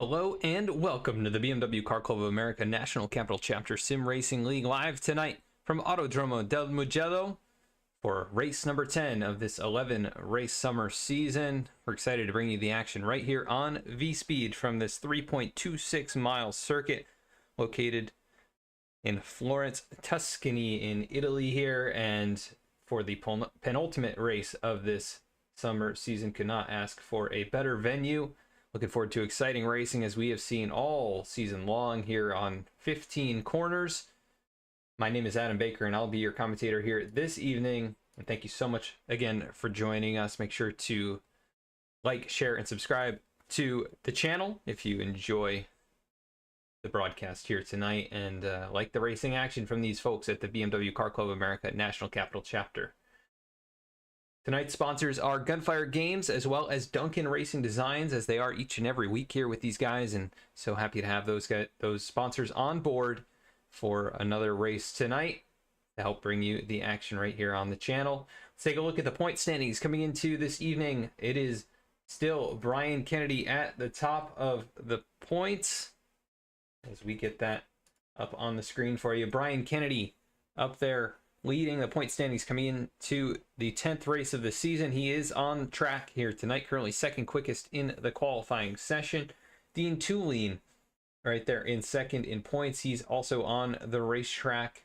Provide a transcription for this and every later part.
Hello and welcome to the BMW Car Club of America National Capital Chapter Sim Racing League live tonight from Autodromo del Mugello for race number 10 of this 11 race summer season. We're excited to bring you the action right here on V-Speed from this 3.26 mile circuit located in Florence, Tuscany in Italy here, and for the penultimate race of this summer season. Could not ask for a better venue. Looking forward to exciting racing as we have seen all season long here on 15 corners. My name is Adam Baker and I'll be your commentator here this evening. And thank you so much again for joining us. Make sure to like, share, and subscribe to the channel if you enjoy the broadcast here tonight and like the racing action from these folks at the BMW Car Club of America National Capital Chapter. Tonight's sponsors are Gunfire Games as well as Duncan Racing Designs, as they are each and every week here with these guys, and so happy to have those sponsors on board for another race tonight to help bring you the action right here on the channel. Let's take a look at the point standings coming into this evening. It is still Brian Kennedy at the top of the points as we get that up on the screen for you. Brian Kennedy up there leading the point standings coming into the 10th race of the season. He is on track here tonight, currently second quickest in the qualifying session. Dean Tulane right there in second in points. He's also on the racetrack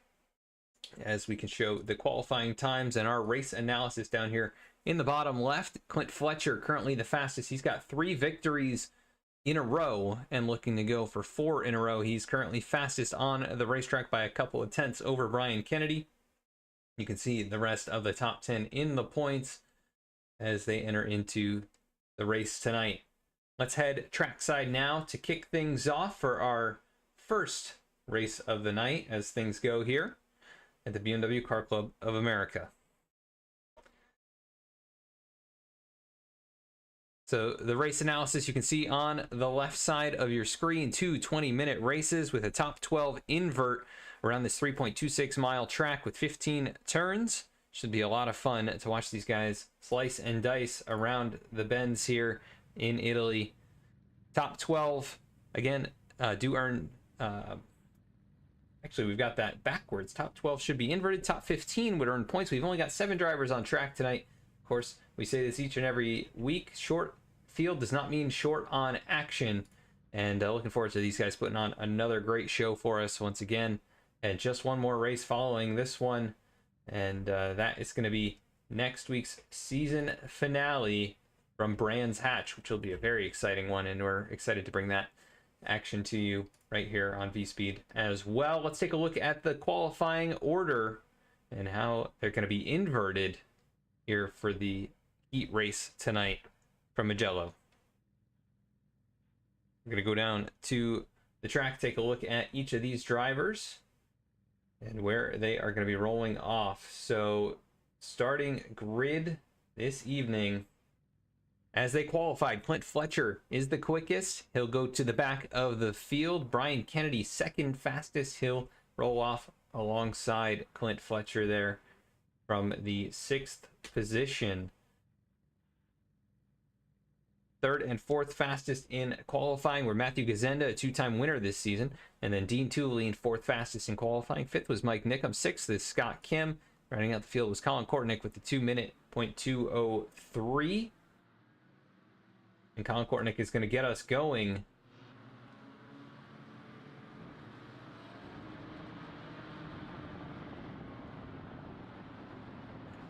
as we can show the qualifying times and our race analysis down here in the bottom left. Clint Fletcher currently the fastest. He's got 3 victories in a row and looking to go for 4 in a row. He's currently fastest on the racetrack by a couple of tenths over Brian Kennedy. You can see the rest of the top 10 in the points as they enter into the race tonight. Let's head trackside now to kick things off for our first race of the night as things go here at the BMW Car Club of America. So the race analysis you can see on the left side of your screen, 2 20-minute races with a top 12 invert around this 3.26 mile track with 15 turns. Should be a lot of fun to watch these guys slice and dice around the bends here in Italy. Top 12 again do earn actually we've got that backwards. Top 12 should be inverted. Top 15 would earn points. We've only got 7 drivers on track tonight. Of course, we say this each and every week. Short field does not mean short on action. And looking forward to these guys putting on another great show for us once again. And just one more race following this one. And that is going to be next week's season finale from Brands Hatch, which will be a very exciting one. And we're excited to bring that action to you right here on V-Speed as well. Let's take a look at the qualifying order and how they're going to be inverted here for the heat race tonight from Mugello. We're going to go down to the track, take a look at each of these drivers and where they are going to be rolling off. So starting grid this evening, as they qualified, Clint Fletcher is the quickest. He'll go to the back of the field. Brian Kennedy, second fastest. He'll roll off alongside Clint Fletcher there from the 6th position. Third and fourth fastest in qualifying were Matthew Gazenda, a 2-time winner this season, and then Dean Tulane, 4th fastest in qualifying. 5th was Mike Nickham. 6th is Scott Kim. Rounding out the field was Colin Kortnick with the 2-minute .203. And Colin Kortnick is going to get us going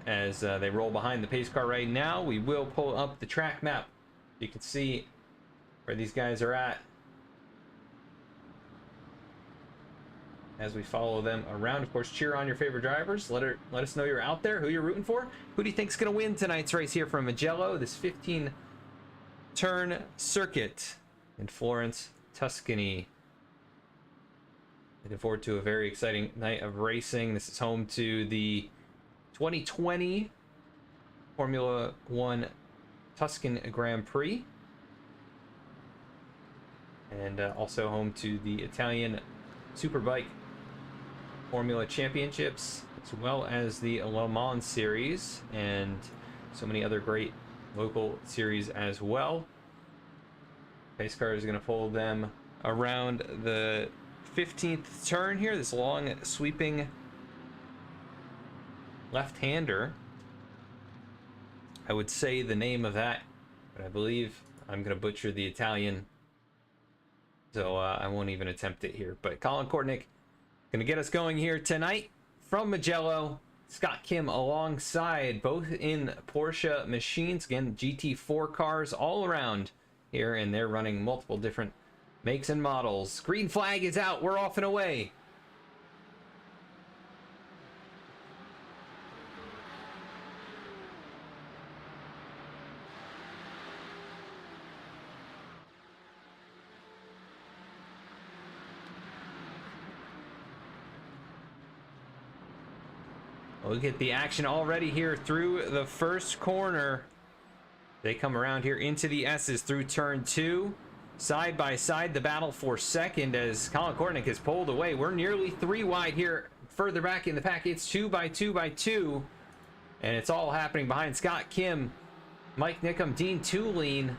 as they roll behind the pace car right now. We will pull up the track map. You can see where these guys are at as we follow them around. Of course, cheer on your favorite drivers. Let us know you're out there, who you're rooting for. Who do you think is going to win tonight's race here from Mugello, this 15-turn circuit in Florence, Tuscany? Looking forward to a very exciting night of racing. This is home to the 2020 Formula One Tuscan Grand Prix, and also home to the Italian Superbike Formula Championships, as well as the Le Mans Series, and so many other great local series as well. Pace car is going to pull them around the 15th turn here. This long sweeping left-hander. I would say the name of that, but I believe I'm going to butcher the Italian, so I won't even attempt it here. But Colin Kortnick going to get us going here tonight from Mugello. Scott Kim alongside, both in Porsche machines. Again, GT4 cars all around here, and they're running multiple different makes and models. Green flag is out. We're off and away. Look at the action already here through the first corner. They come around here into the S's through turn 2. Side by side, the battle for second as Colin Kortnick is pulled away. We're nearly 3 wide here. Further back in the pack, it's 2 by 2 by 2. And it's all happening behind Scott Kim, Mike Nickham, Dean Tulane.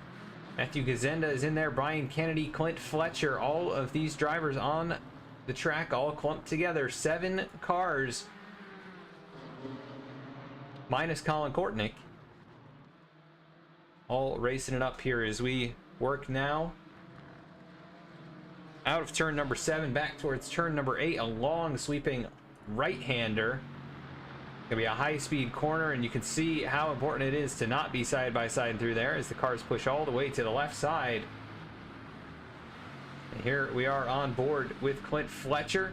Matthew Gazenda is in there. Brian Kennedy, Clint Fletcher. All of these drivers on the track all clumped together. 7 cars. Minus Colin Kortnick. All racing it up here as we work now out of turn number 7 back towards turn number 8. A long sweeping right-hander. Gonna be a high-speed corner, and you can see how important it is to not be side by side through there as the cars push all the way to the left side. And here we are on board with Clint Fletcher,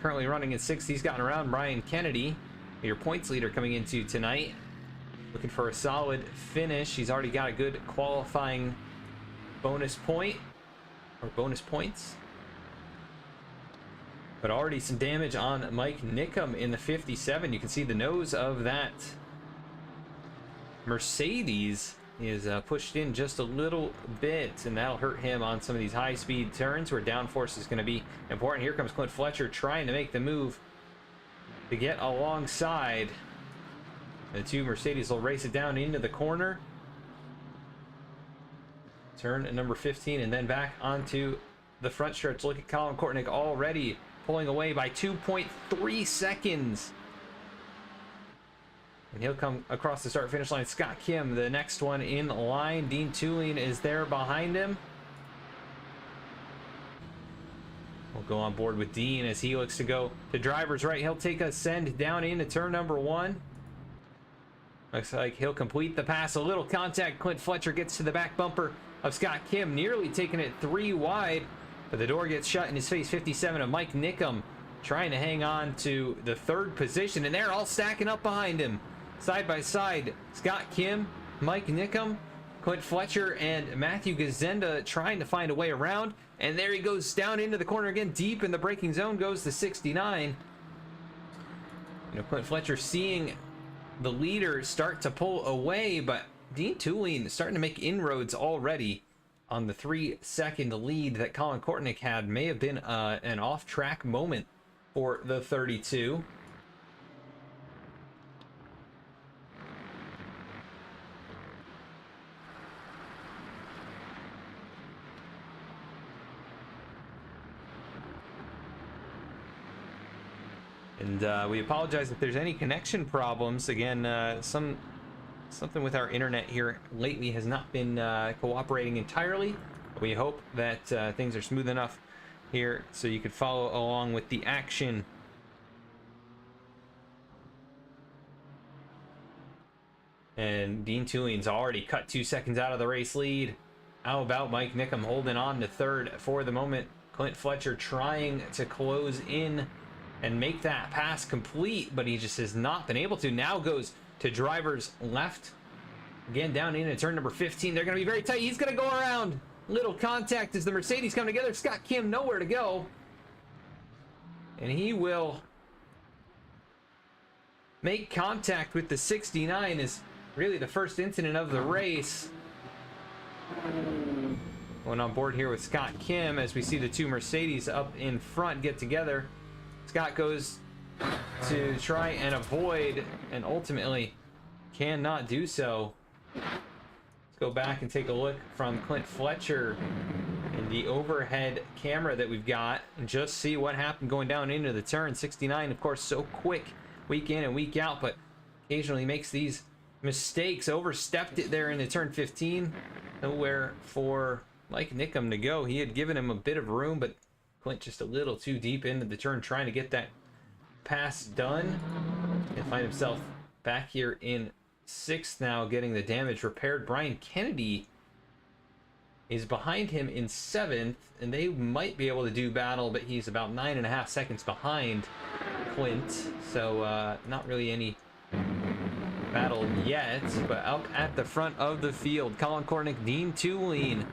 currently running in 6th. He's gotten around Brian Kennedy, your points leader coming into tonight, looking for a solid finish. He's already got a good qualifying bonus point, or bonus points, but already some damage on Mike Nickham in the 57. You can see the nose of that Mercedes is pushed in just a little bit, and that'll hurt him on some of these high-speed turns where downforce is going to be important. Here comes Clint Fletcher trying to make the move to get alongside. The 2 Mercedes will race it down into the corner. Turn number 15, and then back onto the front stretch. Look at Colin Kortnick already pulling away by 2.3 seconds. And he'll come across the start-finish line. Scott Kim, the next one in line. Dean Tulane is there behind him. We'll go on board with Dean as he looks to go to driver's right. He'll take a send down into turn number 1. Looks like he'll complete the pass. A little contact. Clint Fletcher gets to the back bumper of Scott Kim, nearly taking it 3 wide, but the door gets shut in his face. 57 of Mike Nickham trying to hang on to the 3rd position, and they're all stacking up behind him. Side by side, Scott Kim, Mike Nickham, Clint Fletcher, and Matthew Gazenda trying to find a way around. And there he goes down into the corner again. Deep in the braking zone goes the 69. You know, Clint Fletcher seeing the leader start to pull away, but Dean Tulane starting to make inroads already on the 3-second lead that Colin Kortnick had. May have been an off-track moment for the 32. And we apologize if there's any connection problems. Again, something with our internet here lately has not been cooperating entirely. We hope that things are smooth enough here so you could follow along with the action. And Dean Tulane's already cut 2 seconds out of the race lead. How about Mike Nickham holding on to 3rd for the moment? Clint Fletcher trying to close in and make that pass complete, but he just has not been able to. Now goes to driver's left. Again, down into turn number 15. They're going to be very tight. He's going to go around. Little contact as the Mercedes come together. Scott Kim nowhere to go. And he will make contact with the 69 is really the first incident of the race. Going on board here with Scott Kim as we see the 2 Mercedes up in front get together. Scott goes to try and avoid, and ultimately cannot do so. Let's go back and take a look from Clint Fletcher in the overhead camera that we've got and just see what happened going down into the turn. 69, of course, so quick week in and week out, but occasionally makes these mistakes. Overstepped it there into turn 15. Nowhere for Mike Nickum to go. He had given him a bit of room, but Clint just a little too deep into the turn trying to get that pass done and find himself back here in 6th now, getting the damage repaired. Brian Kennedy is behind him in 7th, and they might be able to do battle, but he's about 9.5 seconds behind Clint, so not really any battle yet. But up at the front of the field, Colin Kornick, Dean Tulane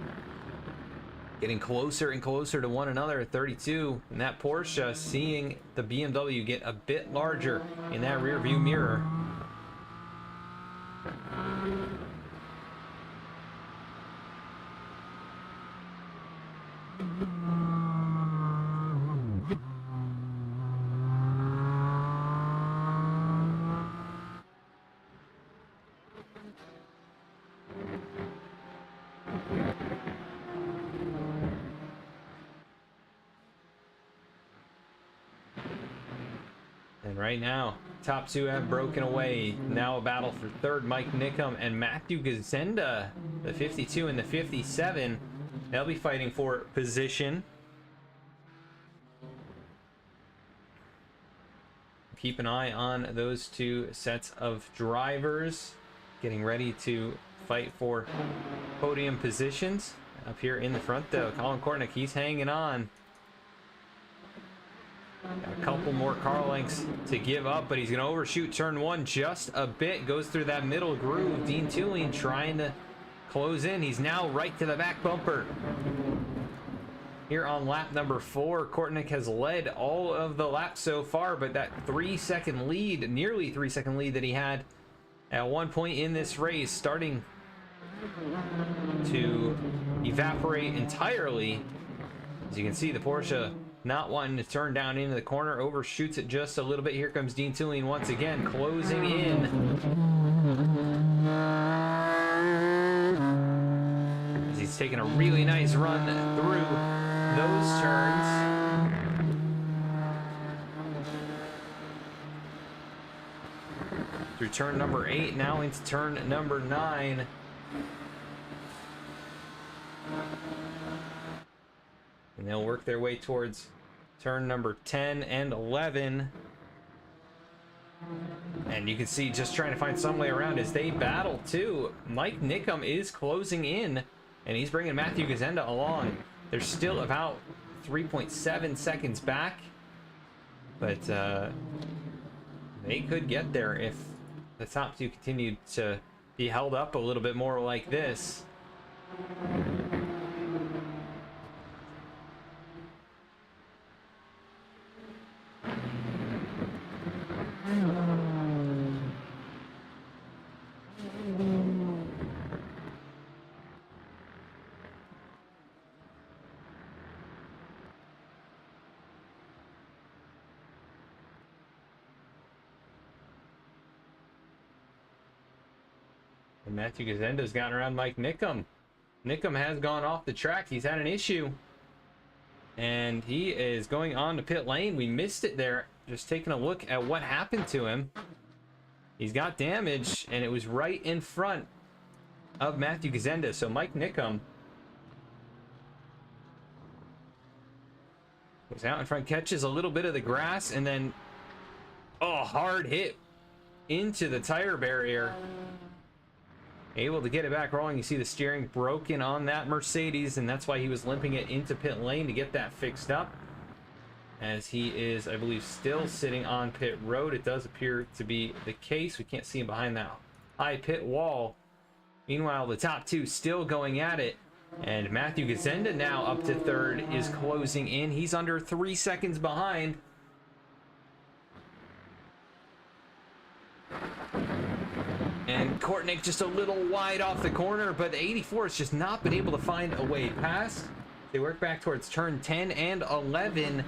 getting closer and closer to one another at 32, and that Porsche seeing the BMW get a bit larger in that rear view mirror. And right now, top two have broken away. Now a battle for 3rd, Mike Nickum and Matthew Gazenda, the 52 and the 57. They'll be fighting for position. Keep an eye on those two sets of drivers getting ready to fight for podium positions. Up here in the front though, Colin Kornick, he's hanging on. Got a couple more car lengths to give up, but he's going to overshoot turn 1 just a bit. Goes through that middle groove. Dean Tulane trying to close in. He's now right to the back bumper. Here on lap number 4, Kornick has led all of the laps so far, but that 3-second lead, nearly 3-second lead that he had at one point in this race, starting to evaporate entirely. As you can see, the Porsche not wanting to turn down into the corner, overshoots it just a little bit. Here comes Dean Tulane once again, closing in. As he's taking a really nice run through those turns. Through turn number 8, now into turn number 9. And they'll work their way towards turn number 10 and 11. And you can see just trying to find some way around as they battle too. Mike Nickum is closing in, and he's bringing Matthew Gazenda along. They're still about 3.7 seconds back, but they could get there if the top two continued to be held up a little bit more like this. And Matthew Gazenda's gotten around Mike Nickum. Nickum has gone off the track. He's had an issue. And he is going on to pit lane. We missed it there. Just taking a look at what happened to him. He's got damage, and it was right in front of Matthew Gazenda. So Mike Nickum was out in front, catches a little bit of the grass, and then, oh, hard hit into the tire barrier. Able to get it back rolling. You see the steering broken on that Mercedes, and that's why he was limping it into pit lane to get that fixed up. As he is, I believe, still sitting on pit road. It does appear to be the case. We can't see him behind that high pit wall. Meanwhile, the top two still going at it. And Matthew Gazenda now up to 3rd is closing in. He's under 3 seconds behind. And Kornick just a little wide off the corner, but the 84 has just not been able to find a way past. They work back towards turn 10 and 11.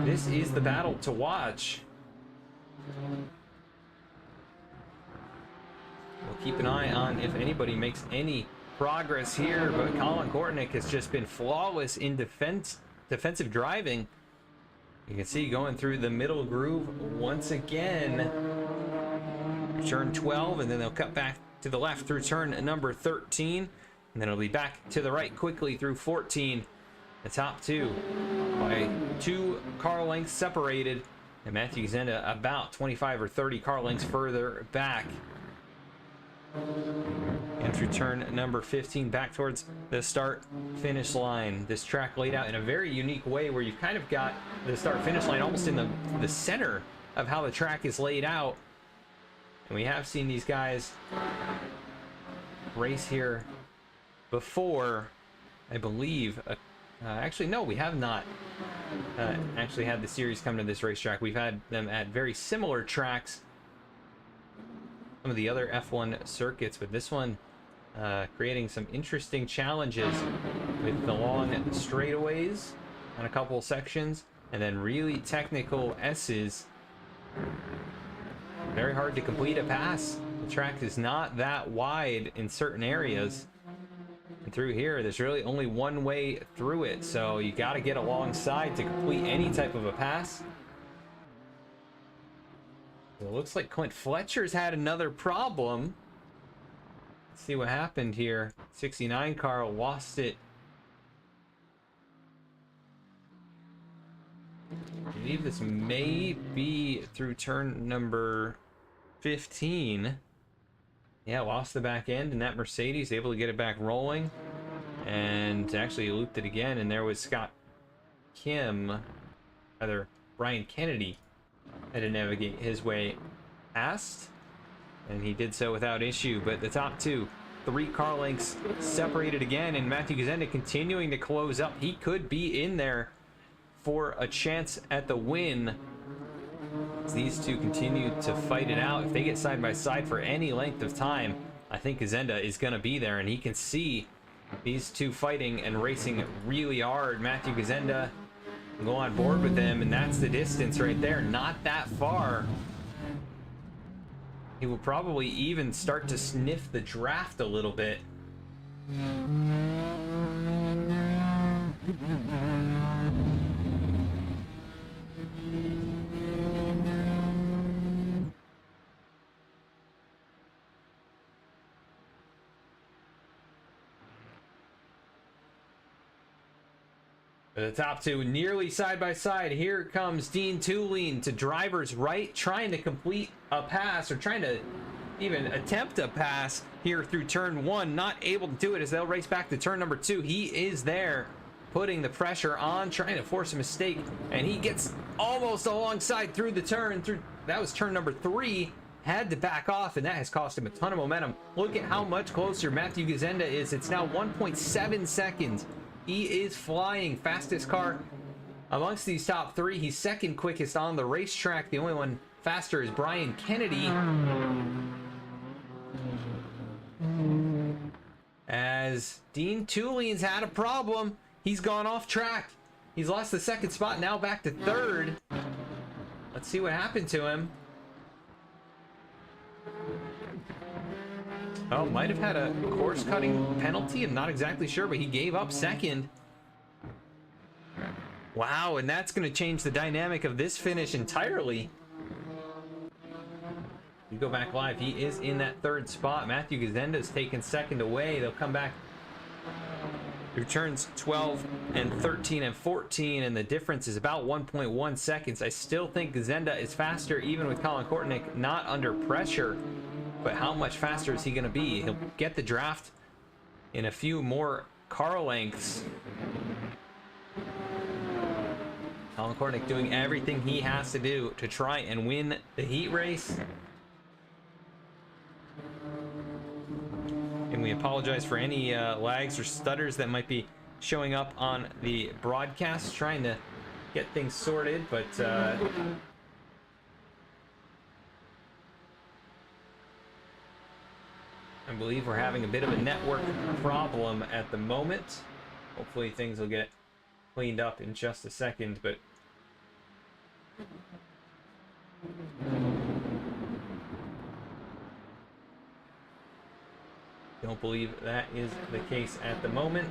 This is the battle to watch. We'll keep an eye on if anybody makes any progress here, but Colin Kortnick has just been flawless in defensive driving. You can see going through the middle groove once again. Turn 12, and then they'll cut back to the left through turn number 13, and then it'll be back to the right quickly through 14. The top two by 2 car lengths separated, and Matthew Gazenda about 25 or 30 car lengths further back. And through turn number 15, back towards the start finish line. This track laid out in a very unique way where you've kind of got the start finish line almost in the center of how the track is laid out. And we have seen these guys race here before, I believe. Actually, no, we have not actually had the series come to this racetrack. We've had them at very similar tracks, some of the other F1 circuits, but this one creating some interesting challenges with the long straightaways on a couple sections, and then really technical S's. Very hard to complete a pass. The track is not that wide in certain areas. And through here, there's really only one way through it, so you got to get alongside to complete any type of a pass. Well, it looks like Clint Fletcher's had another problem. Let's see what happened here. 69 car lost it. I believe this may be through turn number 15. Yeah, lost the back end, and that Mercedes able to get it back rolling, and actually looped it again. And there was Brian Kennedy had to navigate his way past, and he did so without issue. But the top two, 3 car lengths separated again, and Matthew Gazenda continuing to close up. He could be in there for a chance at the win. These two continue to fight it out. If they get side by side for any length of time, I think Gazenda is going to be there, and he can see these two fighting and racing really hard. Matthew Gazenda will go on board with them, and that's the distance right there. Not that far. He will probably even start to sniff the draft a little bit. The top two nearly side by side. Here comes Dean Tulane to driver's right, trying to complete a pass, or trying to even attempt a pass here through turn 1. Not able to do it as they'll race back to turn number 2. He is there putting the pressure on, trying to force a mistake, and he gets almost alongside through the turn. That was turn number 3. Had to back off, and that has cost him a ton of momentum. Look at how much closer Matthew Gazenda is. It's now 1.7 seconds. He is flying. Fastest car amongst these top 3. He's second quickest on the racetrack. The only one faster is Brian Kennedy. As Dean Tulane's had a problem. He's gone off track. He's lost the second spot, now back to 3rd. Let's see what happened to him. Oh, might have had a course cutting penalty. I'm not exactly sure, but he gave up 2nd. Wow, and that's going to change the dynamic of this finish entirely. You go back live, he is in that 3rd spot. Matthew Gazenda's taken 2nd away. They'll come back through turns 12 and 13 and 14, and the difference is about 1.1 seconds. I still think Gazenda is faster, even with Colin Kortnick not under pressure. But how much faster is he going to be? He'll get the draft in a few more car lengths. Colin Kortnick doing everything he has to do to try and win the heat race. And we apologize for any lags or stutters that might be showing up on the broadcast. Trying to get things sorted, but I believe we're having a bit of a network problem at the moment. Hopefully things will get cleaned up in just a second, but Don't believe that is the case at the moment.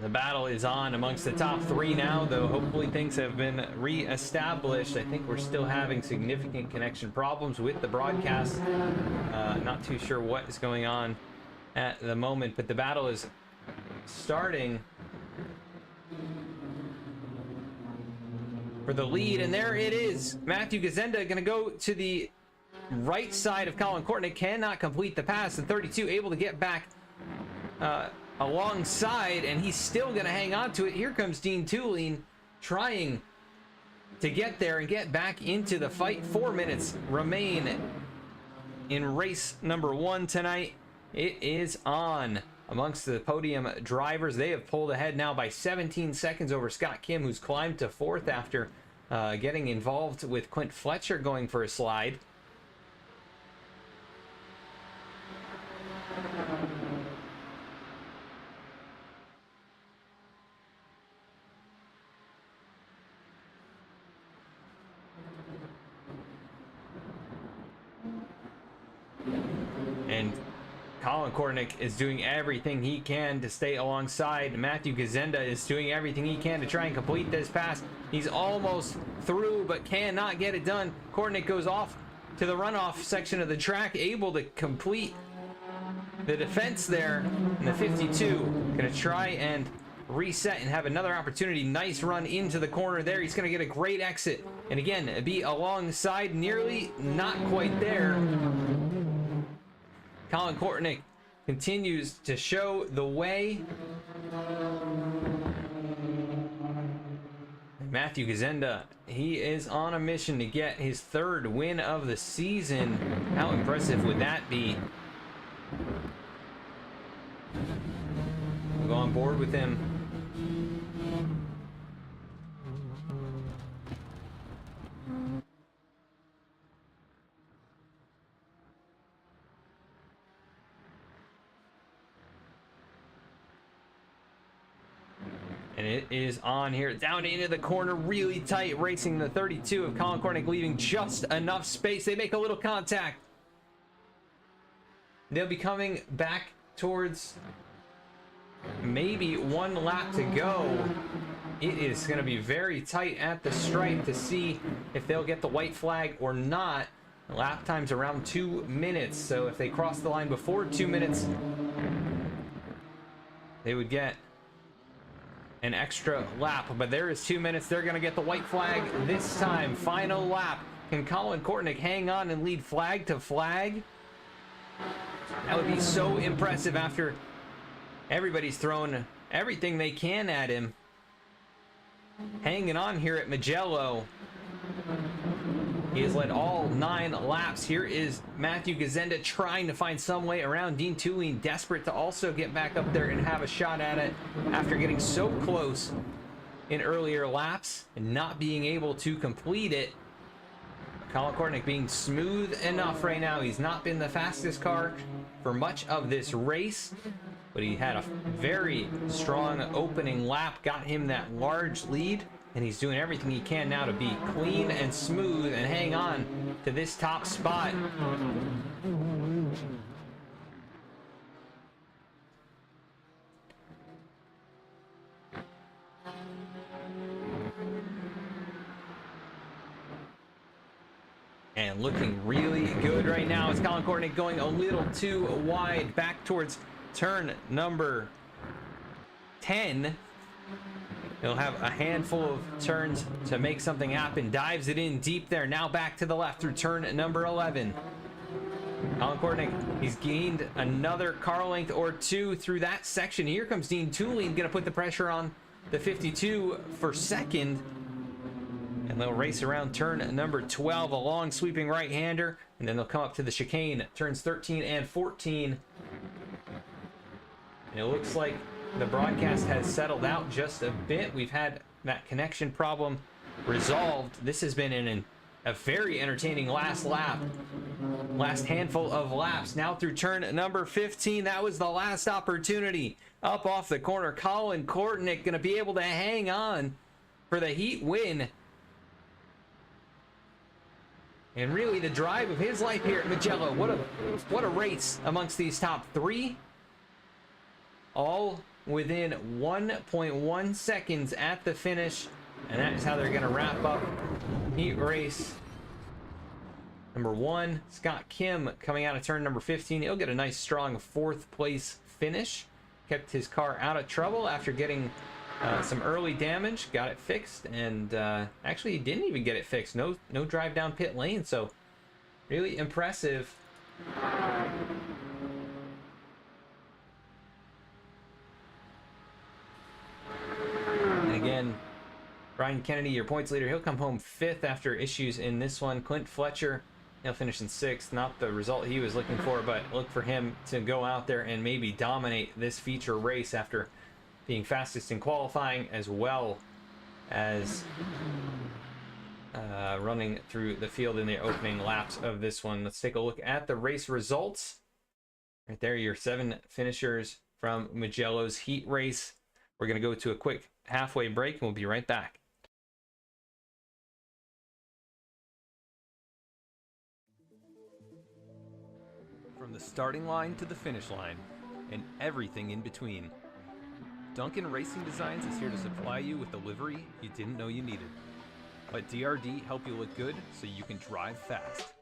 The battle is on amongst the top three now, though hopefully things have been re-established. I think we're still having significant connection problems with the broadcast. Not too sure what is going on at the moment, but the battle is starting for the lead, and there it is. Matthew Gazenda going to go to the right side of Colin Courtney, cannot complete the pass. The 32 able to get back alongside, and he's still going to hang on to it. Here comes Dean Tulane trying to get there and get back into the fight. 4 minutes remain in race number 1 tonight. It is on amongst the podium drivers. They have pulled ahead now by 17 seconds over Scott Kim, who's climbed to 4th after getting involved with Clint Fletcher going for a slide. And Colin Kornick is doing everything he can to stay alongside. Matthew Gazenda is doing everything he can to try and complete this pass. He's almost through, but cannot get it done. Kornick goes off to the runoff section of the track, able to complete the defense there. And the 52 gonna try and reset and have another opportunity. Nice run into the corner there. He's gonna get a great exit. And again, be alongside, nearly not quite there. Colin Kortnick continues to show the way. Matthew Gazenda, he is on a mission to get his 3rd win of the season. How impressive would that be? We'll go on board with him. And it is on here, down into the corner, really tight, racing the 32 of Colin Kornick, leaving just enough space. They make a little contact. They'll be coming back towards maybe 1 lap to go. It is going to be very tight at the stripe to see if they'll get the white flag or not. Lap time's around 2 minutes, so if they cross the line before 2 minutes, they would get an extra lap. But there is 2 minutes. They're going to get the white flag this time. Final lap. Can Colin Kortnick hang on and lead flag to flag? That would be so impressive after everybody's thrown everything they can at him. Hanging on here at Mugello. He has led all 9 laps. Here is Matthew Gazenda trying to find some way around Dean Tulane, desperate to also get back up there and have a shot at it after getting so close in earlier laps and not being able to complete it. Colin Kortnick being smooth enough right now. He's not been the fastest car for much of this race, but he had a very strong opening lap, got him that large lead. And he's doing everything he can now to be clean and smooth and hang on to this top spot. And looking really good right now. It's Colin Kortnick going a little too wide back towards turn number 10. He'll have a handful of turns to make something happen. Dives it in deep there. Now back to the left through turn number 11. Colin Kortnick, he's gained another car length or two through that section. Here comes Dean Tooling, gonna put the pressure on the 52 for second. And they'll race around turn number 12, a long sweeping right-hander, and then they'll come up to the chicane, turns 13 and 14. And it looks like the broadcast has settled out just a bit. We've had that connection problem resolved. This has been a very entertaining last lap, last handful of laps. Now through turn number 15, that was the last opportunity. Up off the corner, Colin Kortnick gonna be able to hang on for the heat win. And really the drive of his life here at Mugello. What a race amongst these top three. All within 1.1 seconds at the finish. And that is how they're going to wrap up heat race number 1. Scott Kim coming out of turn number 15. He'll get a nice strong 4th place finish. Kept his car out of trouble after getting some early damage, got it fixed, and actually he didn't even get it fixed. No drive down pit lane, so really impressive. And again, Brian Kennedy, your points leader, he'll come home 5th after issues in this one. Clint Fletcher, he'll finish in 6th. Not the result he was looking for, but look for him to go out there and maybe dominate this feature race after being fastest in qualifying, as well as running through the field in the opening laps of this one. Let's take a look at the race results. Right there, your 7 finishers from Mugello's heat race. We're going to go to a quick halfway break, and we'll be right back. From the starting line to the finish line, and everything in between, Duncan Racing Designs is here to supply you with the livery you didn't know you needed. Let DRD help you look good so you can drive fast.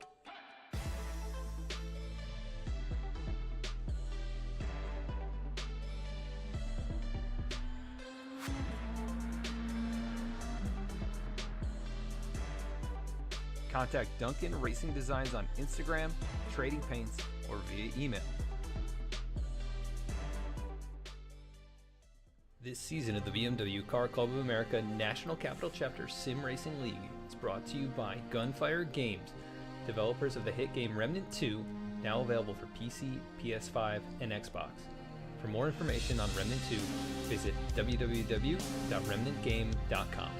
Contact Duncan Racing Designs on Instagram, trading paints, or via email. This season of the BMW Car Club of America National Capital Chapter Sim Racing League is brought to you by Gunfire Games, developers of the hit game Remnant 2, now available for PC, PS5, and Xbox. For more information on Remnant 2, visit www.remnantgame.com.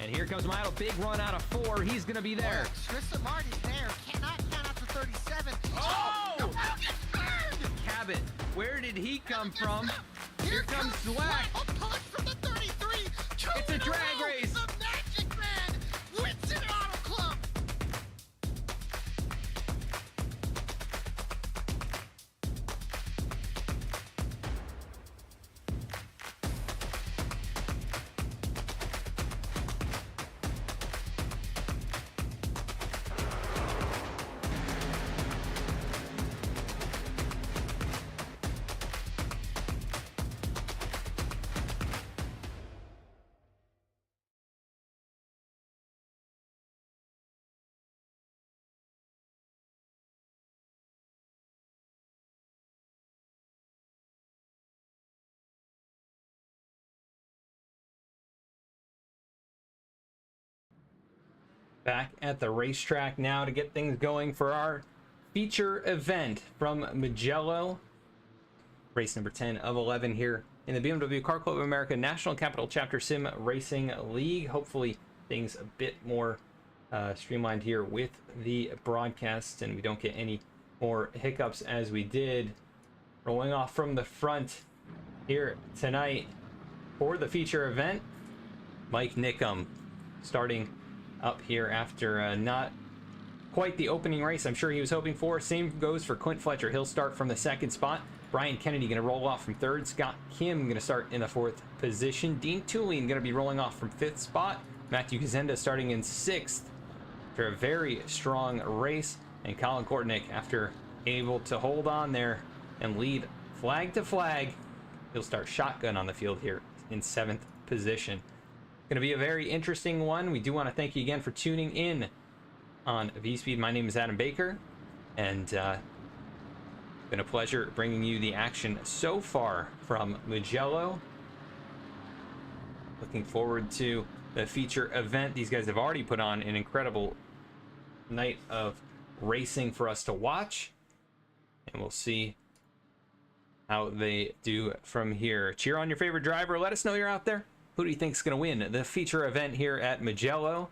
And here comes Milo, big run out of 4. He's going to be there. Tristan Martin's there. Cannot count out to 37. Oh! The ball gets burned! Cabot, where did he come from? Here comes Slack. A push from the 33. It's a drag race. The Magic Man wins it Auto Club. Back at the racetrack now to get things going for our feature event from Mugello. Race number 10 of 11 here in the BMW Car Club of America National Capital Chapter Sim Racing League. Hopefully things a bit more streamlined here with the broadcast and we don't get any more hiccups as we did. Rolling off from the front here tonight for the feature event, Mike Nickum starting up here after not quite the opening race I'm sure he was hoping for. Same goes for Clint Fletcher. He'll start from the second spot. Brian Kennedy going to roll off from third. Scott Kim going to start in the fourth position. Dean Tulane going to be rolling off from fifth spot. Matthew Kazenda starting in sixth after a very strong race. And Colin Kortnick, after able to hold on there and lead flag to flag, he'll start shotgun on the field here in seventh position. Going to be a very interesting one. We do want to thank you again for tuning in on V-Speed. My name is Adam Baker, and been a pleasure bringing you the action so far from Mugello. Looking forward to the feature event. These guys have already put on an incredible night of racing for us to watch, and we'll see how they do from here. Cheer on your favorite driver. Let us know you're out there. Who do you think is going to win the feature event here at Mugello?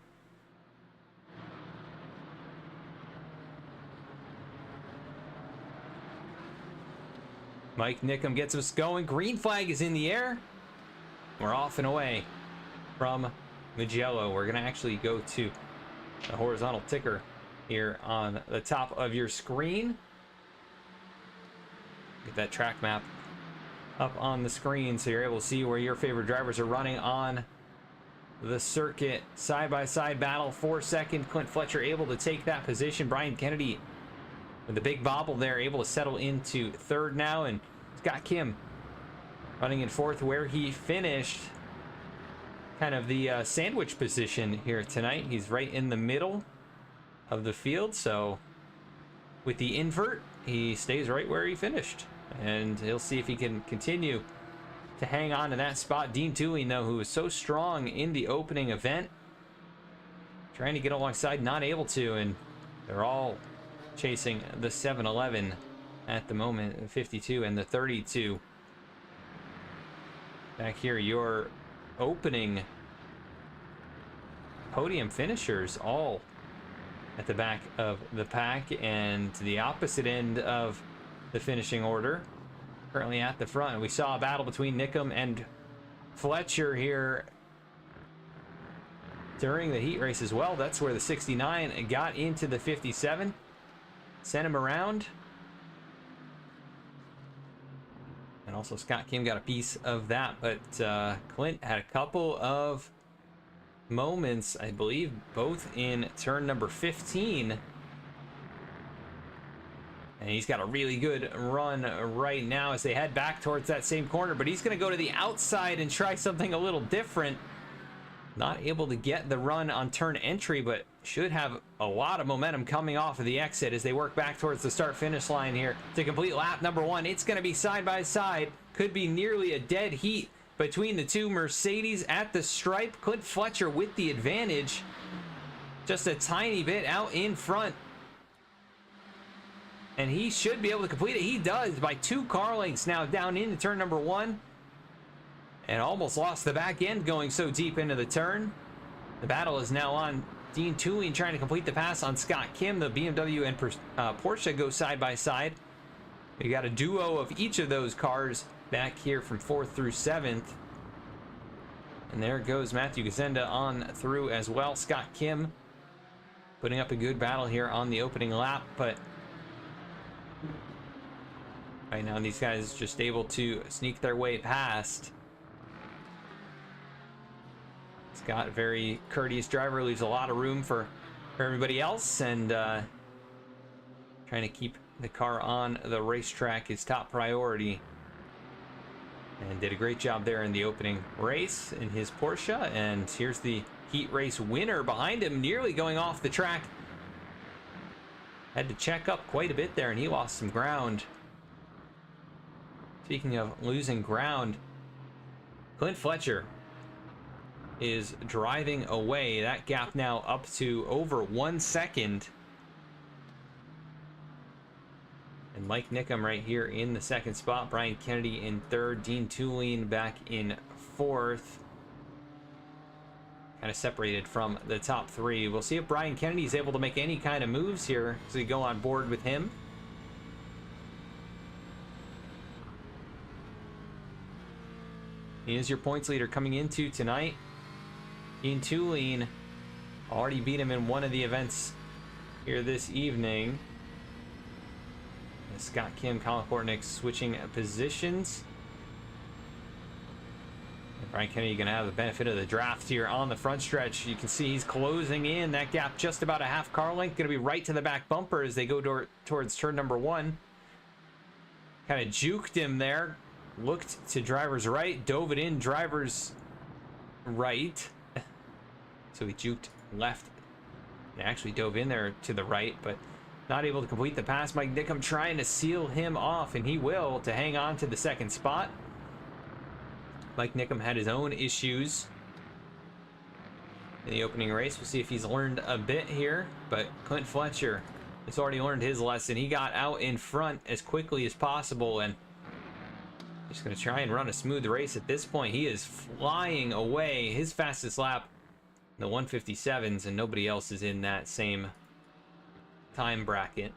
Mike Nickum gets us going. Green flag is in the air. We're off and away from Mugello. We're going to actually go to the horizontal ticker here on the top of your screen. Get that track map up on the screen so you're able to see where your favorite drivers are running on the circuit. Side-by-side battle for second. Clint Fletcher able to take that position. Brian Kennedy with the big bobble there able to settle into third now, and Scott Kim running in fourth where he finished. Kind of the sandwich position here tonight. He's right in the middle of the field, so with the invert he stays right where he finished, and he'll see if he can continue to hang on to that spot. Dean Tulane, though, who was so strong in the opening event, trying to get alongside, not able to, and they're all chasing the 7-11 at the moment, the 52 and the 32. Back here, your opening podium finishers all at the back of the pack, and the opposite end of the finishing order currently at the front. We saw a battle between Nickum and Fletcher here during the heat race as well. That's where the 69 got into the 57, sent him around, and also Scott Kim got a piece of that. But Clint had a couple of moments, I believe both in turn number 15, and he's got a really good run right now as they head back towards that same corner, but he's going to go to the outside and try something a little different. Not able to get the run on turn entry, but should have a lot of momentum coming off of the exit as they work back towards the start finish line here to complete lap number 1. It's going to be side by side, could be nearly a dead heat between the two Mercedes at the stripe. Clint Fletcher with the advantage, just a tiny bit out in front, and he should be able to complete it. He does by 2 car lengths now down into turn number 1, and almost lost the back end going so deep into the turn. The battle is now on. Dean Tulane trying to complete the pass on Scott Kim. The BMW and Porsche go side by side. We got a duo of each of those cars back here from 4th through 7th. And there goes Matthew Gazenda on through as well. Scott Kim putting up a good battle here on the opening lap, but right now these guys just able to sneak their way past. Scott, very courteous driver, leaves a lot of room for everybody else, and trying to keep the car on the racetrack is top priority. And did a great job there in the opening race in his Porsche. And here's the heat race winner behind him, nearly going off the track. Had to check up quite a bit there, and he lost some ground. Speaking of losing ground, Clint Fletcher is driving away. That gap now up to over 1 second. And Mike Nickham right here in the second spot. Brian Kennedy in third. Dean Tulane back in fourth. Kind of separated from the top three. We'll see if Brian Kennedy is able to make any kind of moves here as we go on board with him. He is your points leader coming into tonight. Dean Tulane already beat him in one of the events here this evening. Scott Kim, Colin Kortnick switching positions. And Brian Kennedy going to have the benefit of the draft here on the front stretch. You can see he's closing in. That gap just about a half car length. Going to be right to the back bumper as they go towards turn number one. Kind of juked him there. Looked to driver's right. Dove it in driver's right. So he juked left. And actually dove in there to the right, but not able to complete the pass. Mike Nickham trying to seal him off, and he will, to hang on to the second spot. Mike Nickham had his own issues in the opening race. We'll see if he's learned a bit here, but Clint Fletcher has already learned his lesson. He got out in front as quickly as possible, and just going to try and run a smooth race at this point. He is flying away. His fastest lap, the 157s, and nobody else is in that same time bracket.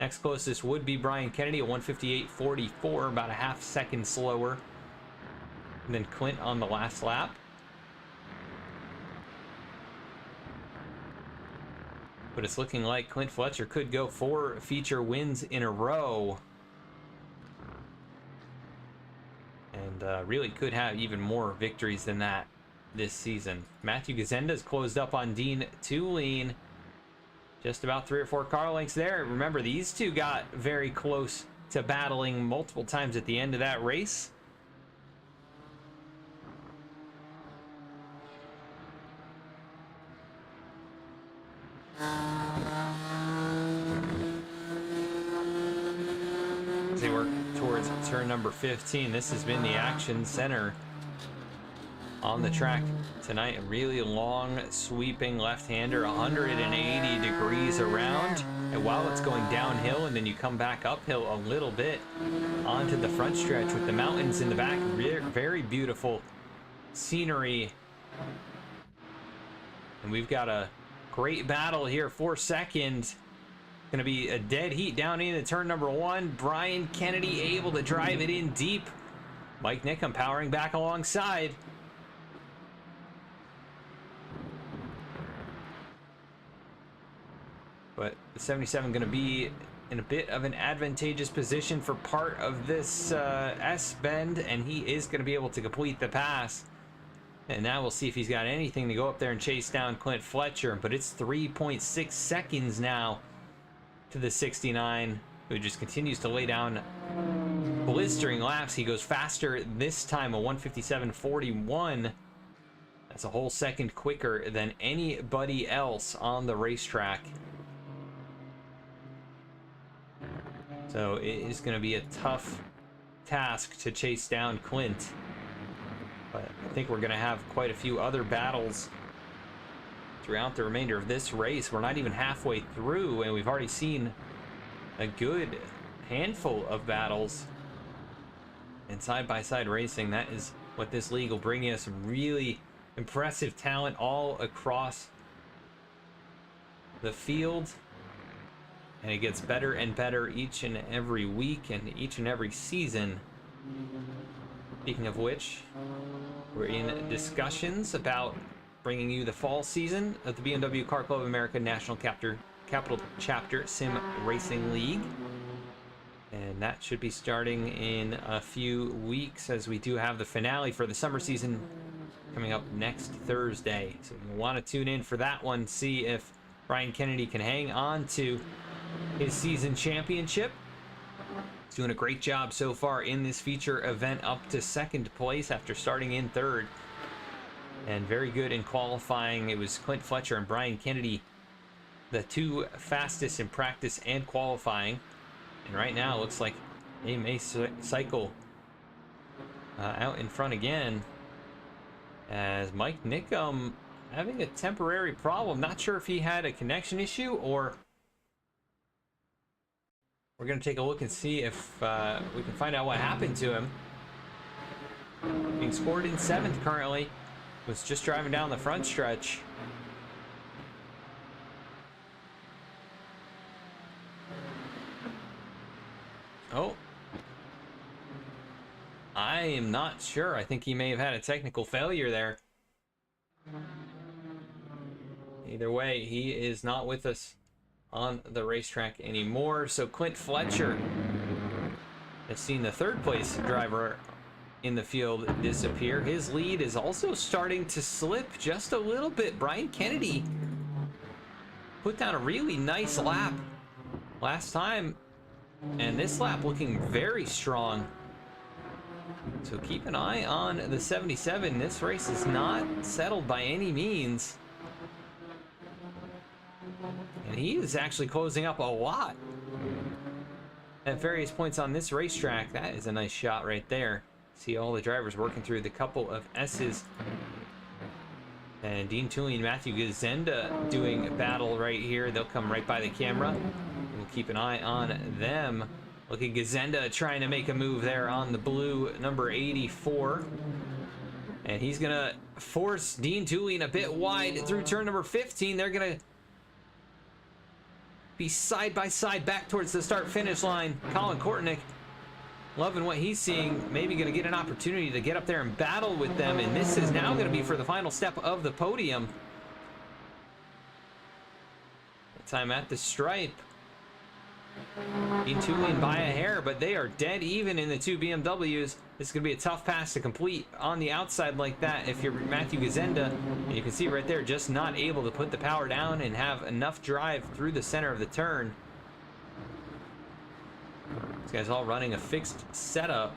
Next closest would be Brian Kennedy, a 158.44, about a half second slower than Clint on the last lap. But it's looking like Clint Fletcher could go 4 feature wins in a row. And really could have even more victories than that this season. Matthew Gazenda's closed up on Dean Tulane. Just about 3 or 4 car lengths there. Remember, these two got very close to battling multiple times at the end of that race. As they work towards turn number 15, this has been the action center on the track tonight. A really long sweeping left-hander, 180 degrees around, and while it's going downhill, and then you come back uphill a little bit onto the front stretch with the mountains in the back. Very beautiful scenery, and we've got a great battle here for second. Going to be a dead heat down into turn number 1. Brian Kennedy able to drive it in deep. Mike Nickham powering back alongside. But the 77 going to be in a bit of an advantageous position for part of this S-bend, and he is going to be able to complete the pass. And now we'll see if he's got anything to go up there and chase down Clint Fletcher. But it's 3.6 seconds now to the 69, who just continues to lay down blistering laps. He goes faster this time, a 157.41. That's a whole second quicker than anybody else on the racetrack. So it is going to be a tough task to chase down Clint. But I think we're going to have quite a few other battles throughout the remainder of this race. We're not even halfway through, and we've already seen a good handful of battles. And side-by-side racing, that is what this league will bring you. Some really impressive talent all across the field. And it gets better and better each and every week and each and every season. Speaking of which, we're in discussions about bringing you the fall season of the BMW Car Club of America National Capital Chapter Sim Racing League. And that should be starting in a few weeks, as we do have the finale for the summer season coming up next Thursday. So you want to tune in for that one, see if Brian Kennedy can hang on to his season championship. He's doing a great job so far in this feature event, up to second place after starting in third. And very good in qualifying. It was Clint Fletcher and Brian Kennedy, the two fastest in practice and qualifying. And right now it looks like they may cycle out in front again. as Mike Nickum having a temporary problem. Not sure if he had a connection issue or we're going to take a look and see if we can find out what happened to him. Being scored in 7th currently. Was just driving down the front stretch. Oh. I am not sure. I think he may have had a technical failure there. Either way, he is not with us on the racetrack anymore. So Clint Fletcher has seen the 3rd place driver in the field disappear. His lead is also starting to slip just a little bit. Brian Kennedy put down a really nice lap last time, and this lap looking very strong. So keep an eye on the 77. This race is not settled by any means. And he is actually closing up a lot at various points on this racetrack. That is a nice shot right there. See all the drivers working through the couple of S's. And Dean Tooley and Matthew Gazenda doing battle right here. They'll come right by the camera. We'll keep an eye on them. Look at Gazenda trying to make a move there on the blue number 84. And he's going to force Dean Tooley a bit wide through turn number 15. They're going to be side by side back towards the start-finish line. Colin Kortnick loving what he's seeing. Maybe going to get an opportunity to get up there and battle with them. And this is now going to be for the final step of the podium. Time at the stripe. Dean Tooley by a hair, but they are dead even in the 2 BMWs. This is going to be a tough pass to complete on the outside like that if you're Matthew Gazenda. And you can see right there, just not able to put the power down and have enough drive through the center of the turn. These guys all running a fixed setup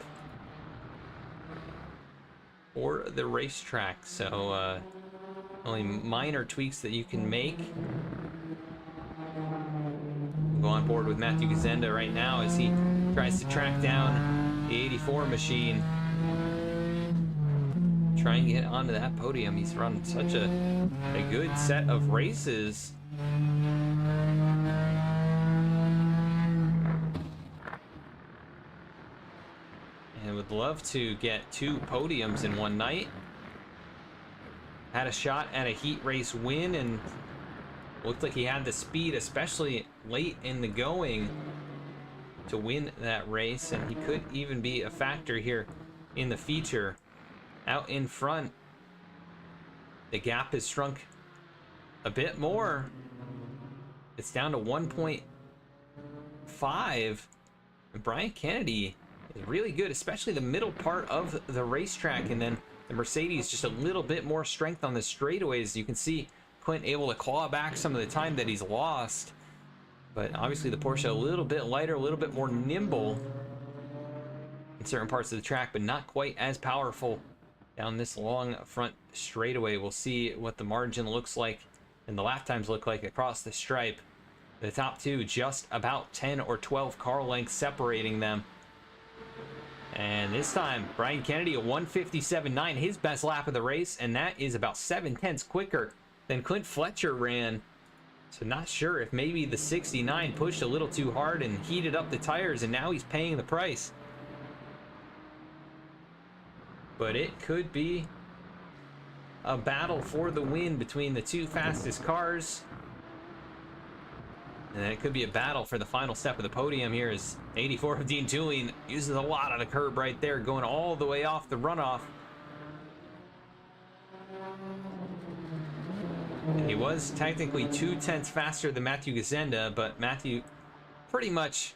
for the racetrack, so only minor tweaks that you can make. We'll go on board with Matthew Gazenda right now as he tries to track down the 84 machine. Try and get onto that podium. He's run such a good set of races. And would love to get 2 podiums in one night. Had a shot at a heat race win and looked like he had the speed, especially late in the going, to win that race. And he could even be a factor here in the feature. Out in front, the gap has shrunk a bit more. It's down to 1.5. And Brian Kennedy is really good, especially the middle part of the racetrack. And then the Mercedes just a little bit more strength on the straightaways. You can see Clint able to claw back some of the time that he's lost. But obviously the Porsche a little bit lighter, a little bit more nimble in certain parts of the track, but not quite as powerful down this long front straightaway. We'll see what the margin looks like and the lap times look like across the stripe. The top 2 just about 10 or 12 car lengths separating them. And this time, Brian Kennedy at 1:57.9, his best lap of the race, and that is about 7/10 quicker than Clint Fletcher ran. So not sure if maybe the 69 pushed a little too hard and heated up the tires, and now he's paying the price. But it could be a battle for the win between the 2 fastest cars. And it could be a battle for the final step of the podium here as 84 of Dean Tooley uses a lot of the curb right there, going all the way off the runoff. And he was technically 0.2 faster than Matthew Gazenda, but Matthew pretty much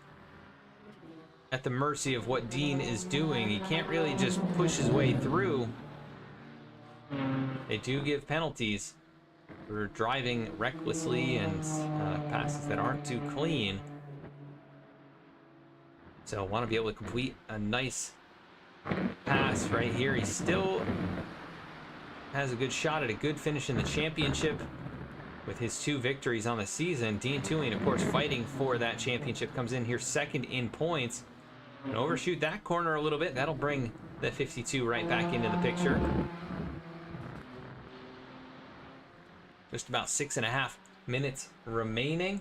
at the mercy of what Dean is doing. He can't really just push his way through. They do give penalties for driving recklessly and passes that aren't too clean. So I want to be able to complete a nice pass right here. He still has a good shot at a good finish in the championship with his 2 victories on the season. Dean Tooley, of course, fighting for that championship, comes in here second in points. And overshoot that corner a little bit. That'll bring the 52 right back into the picture. Just about 6.5 minutes remaining.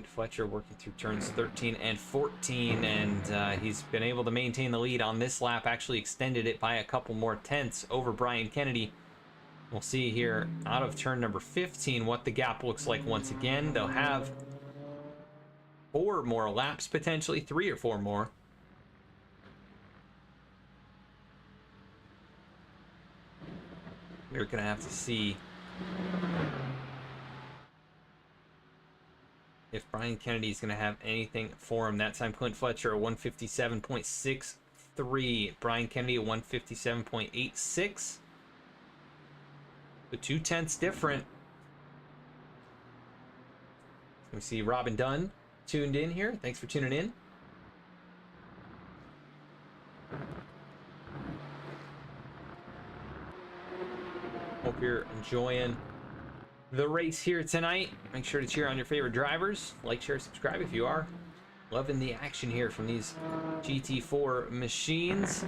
Fletcher working through turns 13 and 14, and he's been able to maintain the lead on this lap, actually extended it by a couple more tenths over Brian Kennedy. We'll see here out of turn number 15 what the gap looks like once again. They'll have 4 more laps, potentially 3 or 4 more. We're gonna have to see if Brian Kennedy is going to have anything for him. That time, Clint Fletcher, a 157.63. Brian Kennedy, a 157.86. The 2 tenths different. We see Robin Dunn tuned in here. Thanks for tuning in. Hope you're enjoying the race here tonight. Make sure to cheer on your favorite drivers. Like, share, subscribe if you are loving the action here from these GT4 machines.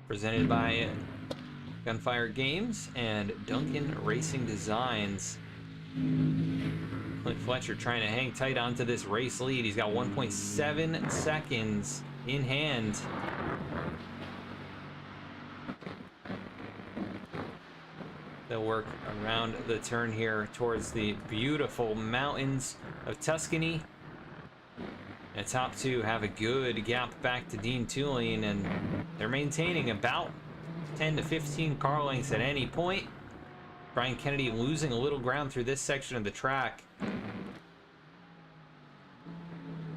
Presented by Gunfire Games and Duncan Racing Designs. Clint Fletcher trying to hang tight onto this race lead. He's got 1.7 seconds in hand. They'll work around the turn here towards the beautiful mountains of Tuscany. And top 2 have a good gap back to Dean Tooling, and they're maintaining about 10 to 15 car lengths at any point. Brian Kennedy losing a little ground through this section of the track.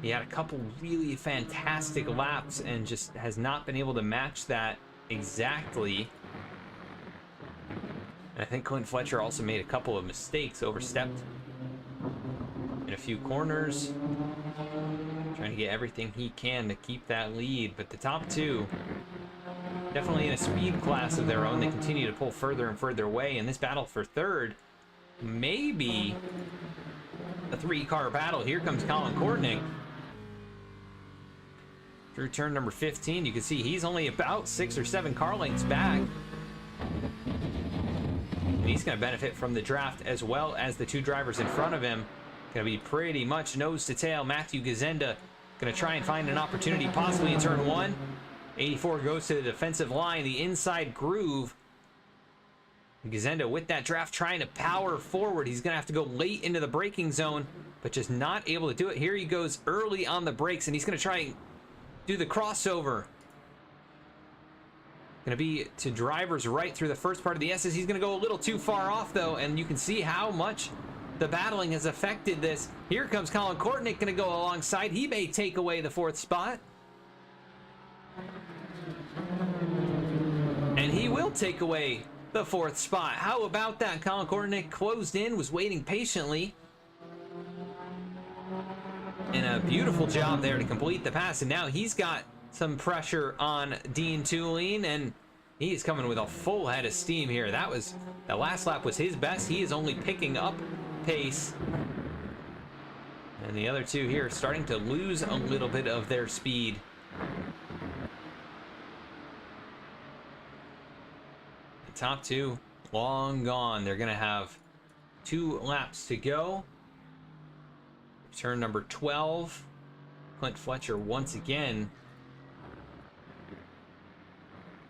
He had a couple really fantastic laps and just has not been able to match that exactly. And I think Clint Fletcher also made a couple of mistakes, overstepped in a few corners, trying to get everything he can to keep that lead. But the top 2, definitely in a speed class of their own. They continue to pull further and further away, and this battle for third may be a 3-car battle. Here comes Colin Courtney through turn number 15. You can see he's only about 6 or 7 car lengths back. And he's going to benefit from the draft as well as the 2 drivers in front of him. Going to be pretty much nose to tail. Matthew Gazenda going to try and find an opportunity possibly in turn 1. 84 goes to the defensive line, the inside groove. Gazenda with that draft trying to power forward. He's going to have to go late into the braking zone, but just not able to do it. Here he goes early on the brakes, and he's going to try and do the crossover. Going to be to drivers right through the first part of the S's. He's going to go a little too far off, though, and you can see how much the battling has affected this. Here comes Colin Courtney going to go alongside. He may take away the 4th spot. And he will take away the 4th spot. How about that? Colin Courtney closed in, was waiting patiently. And a beautiful job there to complete the pass. And now he's got some pressure on Dean Tooling, and he's coming with a full head of steam here. The last lap was his best. He is only picking up pace. And the other 2 here starting to lose a little bit of their speed. The top 2 long gone. They're going to have 2 laps to go. Turn number 12. Clint Fletcher once again.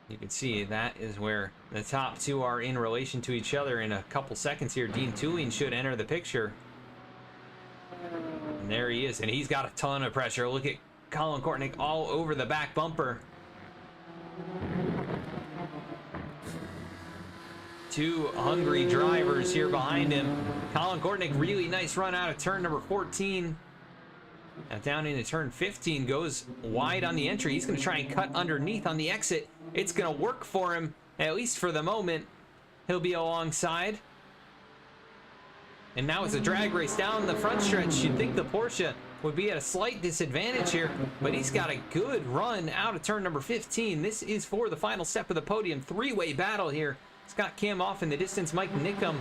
You can see that is where the top 2 are in relation to each other. In a couple seconds here, Dean Tooling should enter the picture. And there he is, and he's got a ton of pressure. Look at Colin Courtney all over the back bumper. 2 hungry drivers here behind him. Colin Courtney, really nice run out of turn number 14. Now down into turn 15, goes wide on the entry. He's going to try and cut underneath on the exit. It's going to work for him, at least for the moment. He'll be alongside. And now it's a drag race down the front stretch. You'd think the Porsche would be at a slight disadvantage here, but he's got a good run out of turn number 15. This is for the final step of the podium. 3-way battle here. Scott Kim off in the distance. Mike Nickum,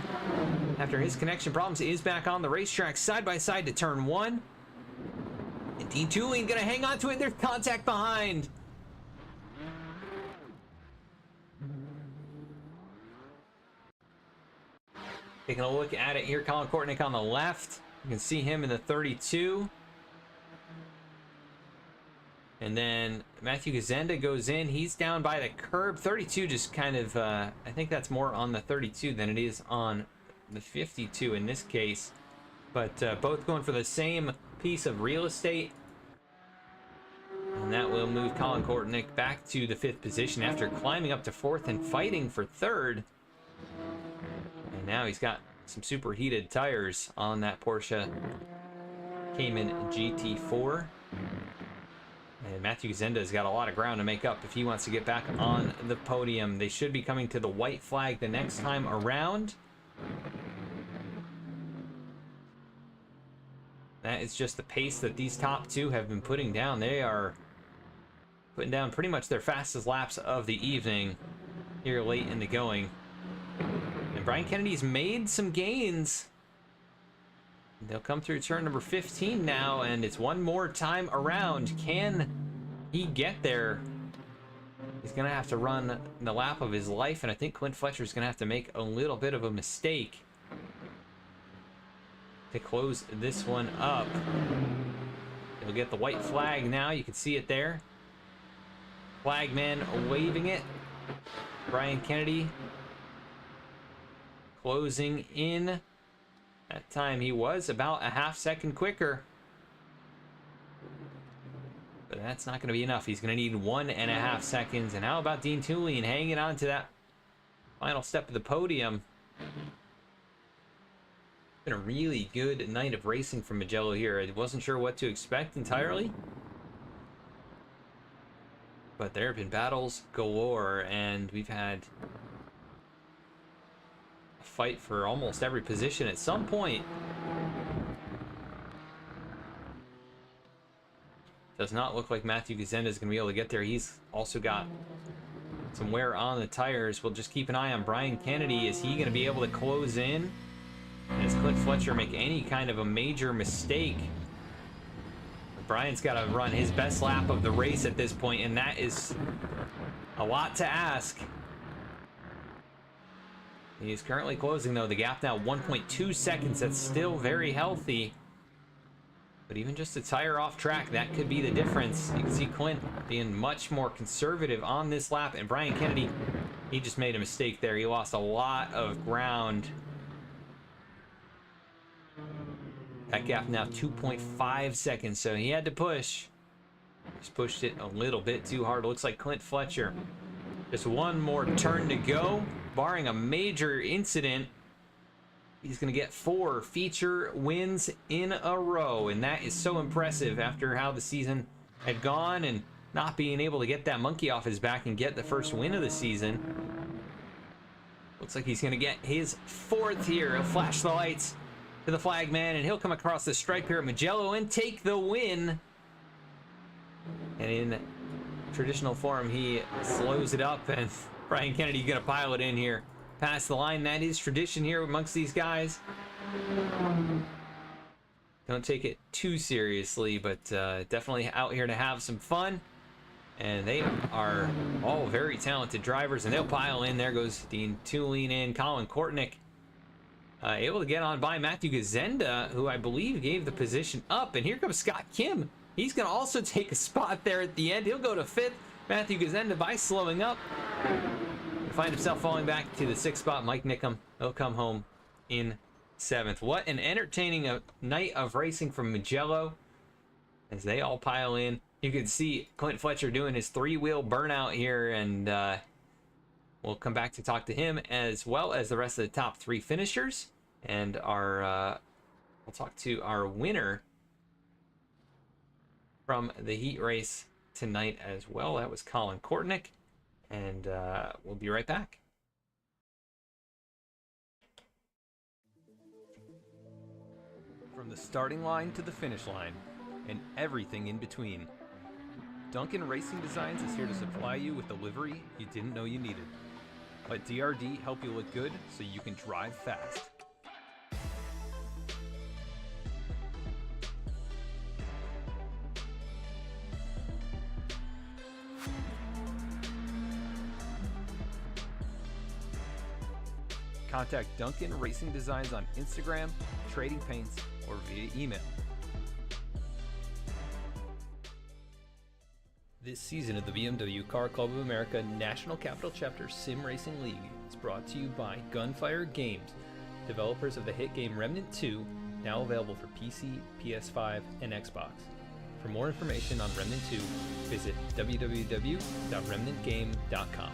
after his connection problems, is back on the racetrack side by side to turn 1. And Dean Tooling gonna hang on to it. There's contact behind. Taking a look at it here, Colin Kortnick on the left. You can see him in the 32. And then Matthew Gazenda goes in. He's down by the curb. 32 just kind of, I think that's more on the 32 than it is on the 52 in this case. But both going for the same piece of real estate. And that will move Colin Kortnick back to the 5th position after climbing up to 4th and fighting for 3rd. And now he's got some superheated tires on that Porsche Cayman GT4. And Matthew Zenda's got a lot of ground to make up if he wants to get back on the podium. They should be coming to the white flag the next time around. That is just the pace that these top two have been putting down. They are putting down pretty much their fastest laps of the evening here late in the going. And Brian Kennedy's made some gains. They'll come through turn number 15 now, and it's one more time around. Can he get there? He's going to have to run the lap of his life, and I think Clint Fletcher's going to have to make a little bit of a mistake to close this one up. He'll get the white flag now. You can see it there. Flagman waving it. Brian Kennedy closing in. That time he was about a half-second quicker. But that's not going to be enough. He's going to need 1.5 seconds. And how about Dean Tulien hanging on to that final step of the podium? Been a really good night of racing from Mugello here. I wasn't sure what to expect entirely. But there have been battles galore, and we've had a fight for almost every position at some point. Does not look like Matthew Gazenda is going to be able to get there. He's also got some wear on the tires. We'll just keep an eye on Brian Kennedy. Is he going to be able to close in? And does Clint Fletcher make any kind of a major mistake? Brian's got to run his best lap of the race at this point, and that is a lot to ask. He's currently closing, though. The gap now 1.2 seconds. That's still very healthy. But even just a tire off track, that could be the difference. You can see Clint being much more conservative on this lap, and Brian Kennedy, he just made a mistake there. He lost a lot of ground. That gap now 2.5 seconds, so he had to push. Just pushed it a little bit too hard. Looks like Clint Fletcher. Just one more turn to go. Barring a major incident, he's going to get 4 feature wins in a row. And that is so impressive after how the season had gone and not being able to get that monkey off his back and get the first win of the season. Looks like he's going to get his 4th here. He'll flash the lights to the flagman, and he'll come across the stripe here at Mugello and take the win. And in traditional form, he slows it up, and Brian Kennedy gonna pile it in here past the line. That is tradition here amongst these guys. Don't take it too seriously, but definitely out here to have some fun. And they are all very talented drivers, and they'll pile in. There goes Dean Tulien in. Colin Kortnick able to get on by Matthew Gazenda, who I believe gave the position up. And here comes Scott Kim. He's going to also take a spot there at the end. He'll go to 5th. Matthew Gazenda, by slowing up, will find himself falling back to the 6th spot. Mike Nickham, he'll come home in 7th. What an entertaining night of racing from Mugello as they all pile in. You can see Clint Fletcher doing his 3-wheel burnout here, and we'll come back to talk to him as well as the rest of the top 3 finishers. And our we'll talk to our winner from the heat race tonight as well. That was Colin Kortnick, and we'll be right back. From the starting line to the finish line and everything in between, Duncan Racing Designs is here to supply you with the livery you didn't know you needed. Let DRD help you look good so you can drive fast. Contact Duncan Racing Designs on Instagram, trading paints, or via email. This season of the BMW Car Club of America National Capital Chapter Sim Racing League is brought to you by Gunfire Games, developers of the hit game Remnant 2, now available for PC, PS5, and Xbox. For more information on Remnant 2, visit www.remnantgame.com.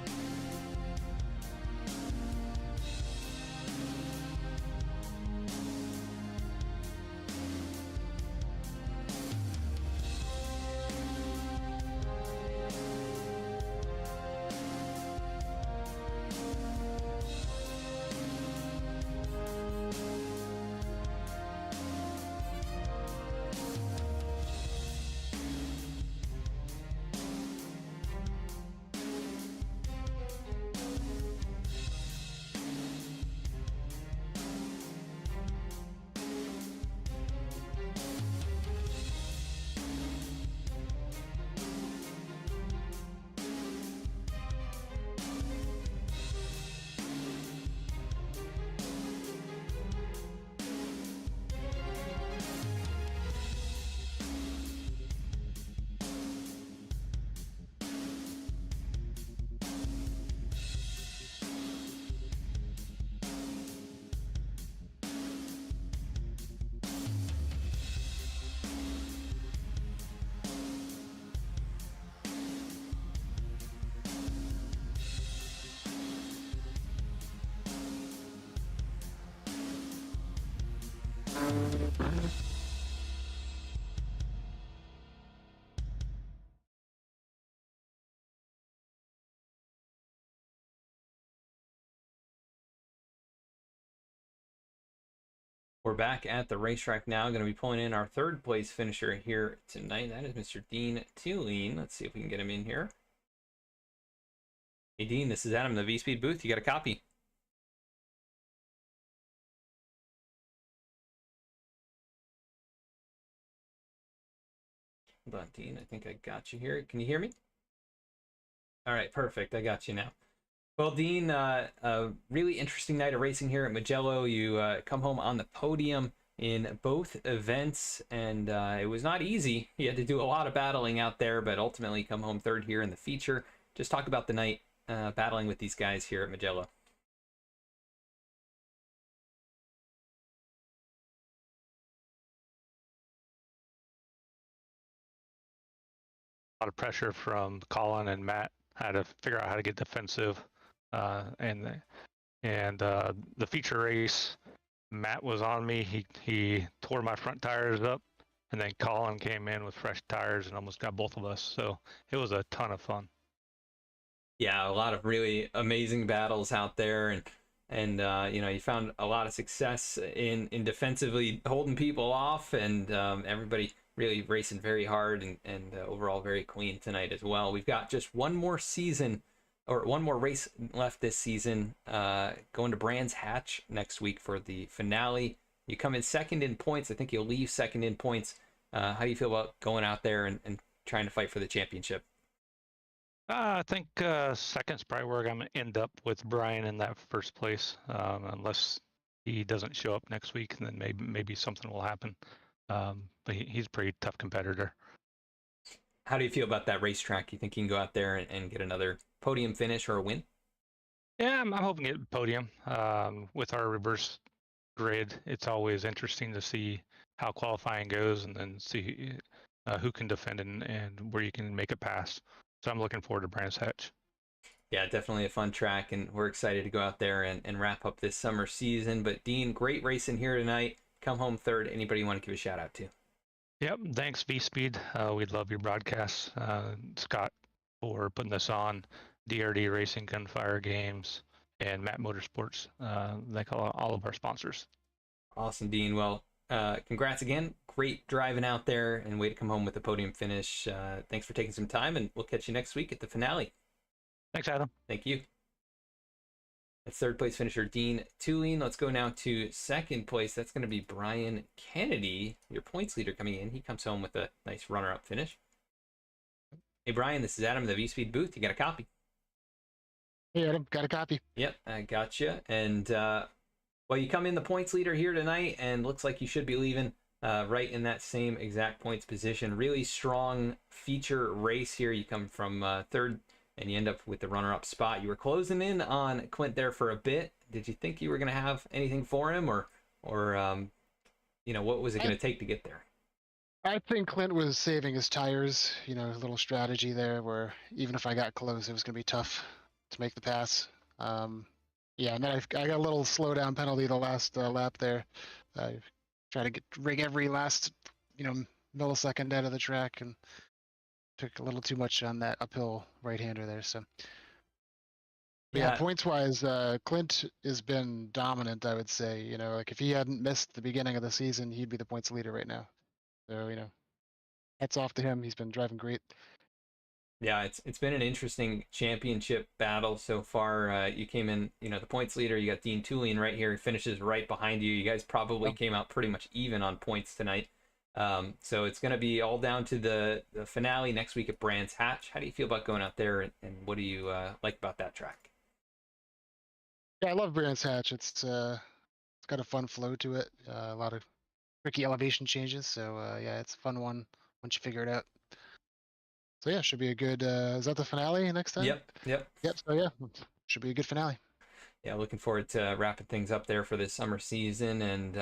We're back at the racetrack now. Going to be pulling in our third place finisher here tonight. That is Mr. Dean Tulane. Let's see if we can get him in here. Hey, Dean, this is Adam, the V-Speed booth. You got a copy? Hold on, Dean. I think I got you here. Can you hear me? All right, perfect. I got you now. Well, Dean, a really interesting night of racing here at Mugello. You come home on the podium in both events, and it was not easy. You had to do a lot of battling out there, but ultimately come home third here in the feature. Just talk about the night battling with these guys here at Mugello. A lot of pressure from Colin and Matt. Had to figure out how to get defensive, and the feature race, Matt was on me. He tore my front tires up, and then Colin came in with fresh tires and almost got both of us. So it was a ton of fun. Yeah, a lot of really amazing battles out there, and you know, you found a lot of success in defensively holding people off, and everybody really racing very hard and overall very clean tonight as well. We've got just one more season, or one more race left this season, going to Brands Hatch next week for the finale. You come in second in points. I think you'll leave second in points. How do you feel about going out there and trying to fight for the championship? I think second's probably where I'm going to end up with Brian in that first place, unless he doesn't show up next week, and then maybe something will happen. But he's a pretty tough competitor. How do you feel about that racetrack? You think you can go out there and get another podium finish or a win? Yeah, I'm hoping to get podium. With our reverse grid, it's always interesting to see how qualifying goes, and then see who can defend and where you can make it past. So I'm looking forward to Brands Hatch. Yeah, definitely a fun track, and we're excited to go out there and wrap up this summer season. But Dean, great racing here tonight. Come home third. Anybody you want to give a shout out to? Yep, thanks V-Speed. We love your broadcasts. Scott for putting this on, DRD Racing, Gunfire Games, and Matt Motorsports. Thank all of our sponsors. Awesome, Dean. Well, congrats again. Great driving out there, and way to come home with a podium finish. Thanks for taking some time, and we'll catch you next week at the finale. Thanks, Adam. Thank you. That's third place finisher Dean Tulane. Let's go now to second place. That's going to be Brian Kennedy, your points leader, coming in. He comes home with a nice runner-up finish. Hey, Brian, this is Adam, the V-Speed booth. You got a copy? Hey, Adam, got a copy. Yep, I gotcha. And well, you come in the points leader here tonight, and looks like you should be leaving right in that same exact points position. Really strong feature race here. You come from third, and you end up with the runner-up spot. You were closing in on Clint there for a bit. Did you think you were going to have anything for him, or what was it going to take to get there? I think Clint was saving his tires, a little strategy there where even if I got close, it was going to be tough to make the pass. Yeah, and then I got a little slowdown penalty the last lap there. Try to rig every last, millisecond out of the track and took a little too much on that uphill right-hander there. So, yeah, points-wise, Clint has been dominant, I would say. Like if he hadn't missed the beginning of the season, he'd be the points leader right now. So, hats off to him. He's been driving great. Yeah, it's been an interesting championship battle so far. You came in, the points leader. You got Dean Tullian right here. He finishes right behind you. You guys probably came out pretty much even on points tonight. So it's going to be all down to the finale next week at Brands Hatch. How do you feel about going out there, and what do you like about that track? Yeah, I love Brands Hatch. It's got a fun flow to it. A lot of tricky elevation changes. So yeah, it's a fun one once you figure it out. So yeah, should be a good. Is that the finale next time? Yep. So yeah, should be a good finale. Yeah, looking forward to wrapping things up there for this summer season, and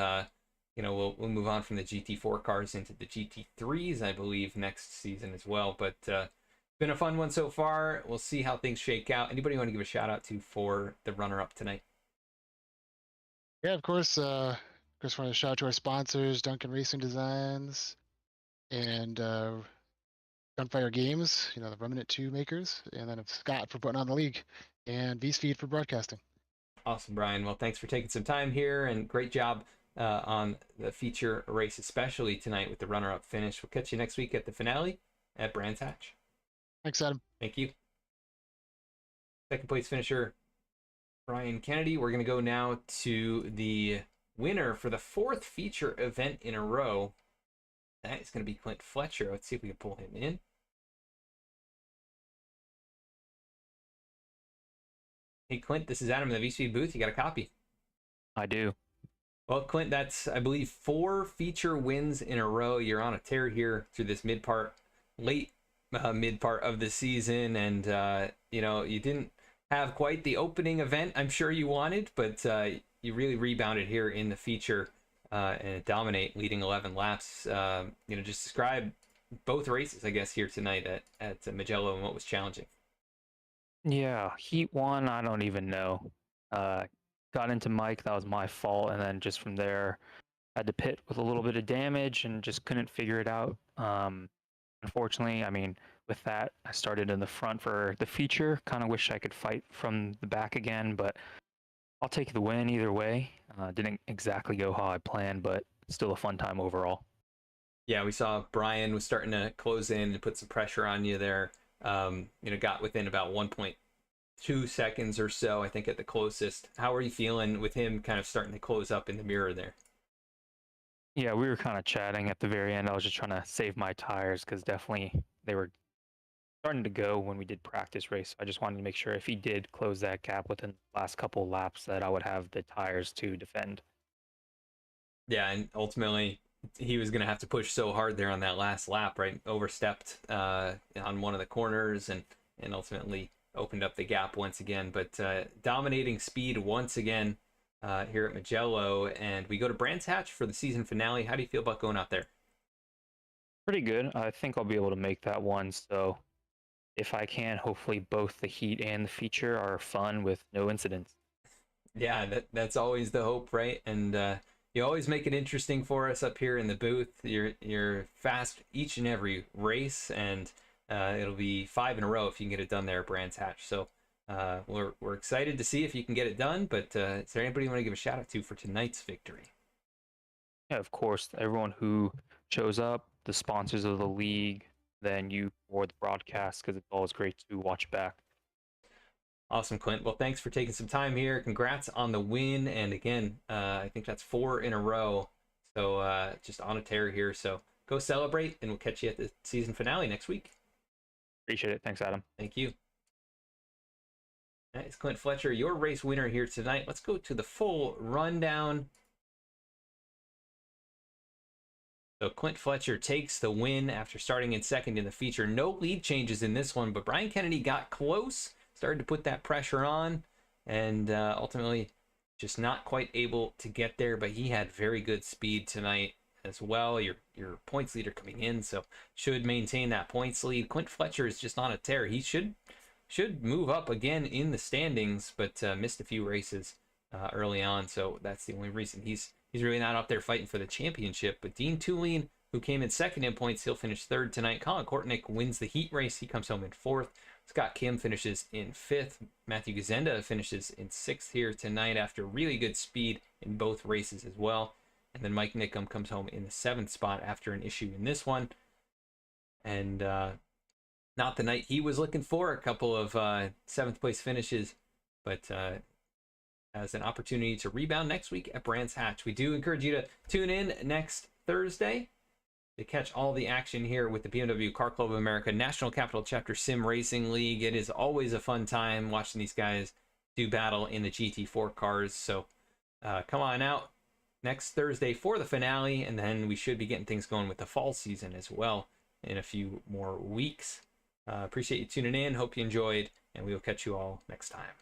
we'll move on from the GT4 cars into the GT3s, I believe, next season as well. But been a fun one so far. We'll see how things shake out. Anybody want to give a shout out to for the runner-up tonight? Yeah, of course. Want to shout out to our sponsors, Duncan Racing Designs, and Gunfire Games, the Remnant 2 makers, and then Scott for putting on the league, and V-Speed for broadcasting. Awesome, Brian. Well, thanks for taking some time here, and great job on the feature race, especially tonight with the runner-up finish. We'll catch you next week at the finale at Brands Hatch. Thanks, Adam. Thank you. Second place finisher, Brian Kennedy. We're going to go now to the winner for the fourth feature event in a row. That is going to be Clint Fletcher. Let's see if we can pull him in. Hey, Clint, this is Adam in the V-Speed booth. You got a copy? I do. Well, Clint, that's, I believe, 4 feature wins in a row. You're on a tear here through this mid part of the season, and you didn't have quite the opening event I'm sure you wanted, but you really rebounded here in the feature and dominate, leading 11 laps. Just describe both races, I guess, here tonight at Mugello and what was challenging. Yeah, Heat 1, I don't even know. Got into Mike, that was my fault, and then just from there, had to pit with a little bit of damage and just couldn't figure it out. Unfortunately, with that, I started in the front for the feature. Kind of wish I could fight from the back again, but I'll take the win either way. Didn't exactly go how I planned, but still a fun time overall. Yeah, we saw Brian was starting to close in and put some pressure on you there. Got within about 1.2 seconds or so, I think, at the closest. How are you feeling with him kind of starting to close up in the mirror there? Yeah, we were kind of chatting at the very end. I was just trying to save my tires because definitely they were starting to go when we did practice race. I just wanted to make sure if he did close that gap within the last couple of laps that I would have the tires to defend. Yeah, and ultimately he was going to have to push so hard there on that last lap, right? Overstepped on one of the corners and ultimately opened up the gap once again. But dominating speed once again here at Mugello. And we go to Brands Hatch for the season finale. How do you feel about going out there? Pretty good. I think I'll be able to make that one. So if I can, hopefully both the heat and the feature are fun with no incidents. Yeah, that's always the hope, right? And you always make it interesting for us up here in the booth. You're fast each and every race, and it'll be 5 in a row if you can get it done there at Brands Hatch. So we're excited to see if you can get it done. But is there anybody you want to give a shout out to for tonight's victory? Yeah, of course, everyone who shows up, the sponsors of the league, then you for the broadcast, because it's always great to watch back. Awesome, Clint. Well, thanks for taking some time here. Congrats on the win. And again, I think that's 4 in a row. So just on a tear here. So go celebrate, and we'll catch you at the season finale next week. Appreciate it. Thanks, Adam. Thank you. That is Clint Fletcher, your race winner here tonight. Let's go to the full rundown. So Clint Fletcher takes the win after starting in second in the feature. No lead changes in this one, but Brian Kennedy got close, started to put that pressure on, and ultimately just not quite able to get there, but he had very good speed tonight as well. Your points leader coming in, so should maintain that points lead. Clint Fletcher is just on a tear. He should move up again in the standings, but missed a few races early on, so that's the only reason he's really not up there fighting for the championship. But Dean Tulane, who came in second in points, he'll finish third tonight. Colin Kortnick wins the heat race. He comes home in fourth. Scott Kim finishes in fifth. Matthew Gazenda finishes in sixth here tonight after really good speed in both races as well. And then Mike Nickum comes home in the seventh spot after an issue in this one. And not the night he was looking for. A couple of seventh place finishes, but has an opportunity to rebound next week at Brands Hatch. We do encourage you to tune in next Thursday to catch all the action here with the BMW Car Club of America National Capital Chapter Sim Racing League. It is always a fun time watching these guys do battle in the GT4 cars. So come on out next Thursday for the finale, and then we should be getting things going with the fall season as well in a few more weeks. Appreciate you tuning in. Hope you enjoyed, and we will catch you all next time.